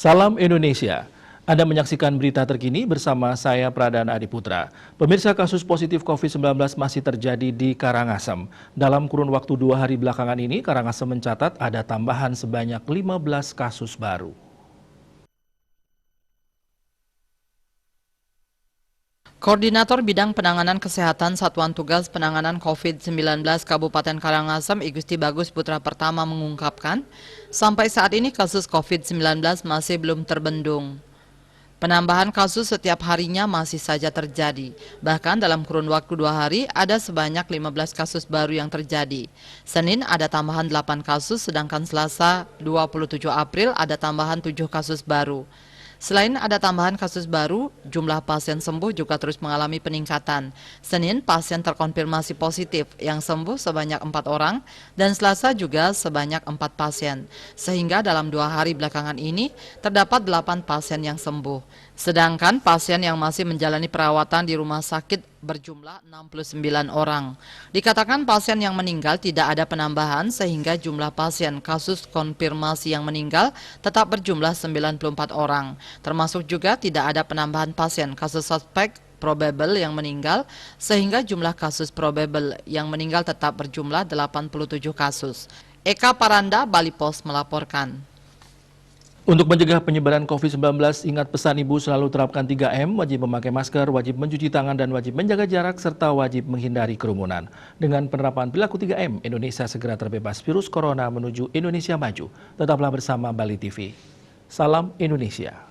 Salam Indonesia. Anda menyaksikan berita terkini bersama saya Pradana Adiputra. Pemirsa, kasus positif COVID-19 masih terjadi di Karangasem. Dalam kurun waktu 2 hari belakangan ini, Karangasem mencatat ada tambahan sebanyak 15 kasus baru. Koordinator Bidang Penanganan Kesehatan Satuan Tugas Penanganan COVID-19 Kabupaten Karangasem, Igusti Bagus Putra Pertama mengungkapkan, sampai saat ini kasus COVID-19 masih belum terbendung. Penambahan kasus setiap harinya masih saja terjadi. Bahkan dalam kurun waktu 2 hari ada sebanyak 15 kasus baru yang terjadi. Senin ada tambahan 8 kasus, sedangkan Selasa 27 April ada tambahan 7 kasus baru. Selain ada tambahan kasus baru, jumlah pasien sembuh juga terus mengalami peningkatan. Senin pasien terkonfirmasi positif yang sembuh sebanyak 4 orang dan Selasa juga sebanyak 4 pasien. Sehingga dalam 2 hari belakangan ini terdapat 8 pasien yang sembuh. Sedangkan pasien yang masih menjalani perawatan di rumah sakit berjumlah 69 orang. Dikatakan pasien yang meninggal tidak ada penambahan sehingga jumlah pasien kasus konfirmasi yang meninggal tetap berjumlah 94 orang. Termasuk juga tidak ada penambahan pasien kasus suspek probable yang meninggal sehingga jumlah kasus probable yang meninggal tetap berjumlah 87 kasus. Eka Paranda, Bali Post melaporkan. Untuk mencegah penyebaran COVID-19, ingat pesan Ibu selalu terapkan 3M, wajib memakai masker, wajib mencuci tangan, dan wajib menjaga jarak, serta wajib menghindari kerumunan. Dengan penerapan perilaku 3M, Indonesia segera terbebas virus corona menuju Indonesia maju. Tetaplah bersama Bali TV. Salam Indonesia.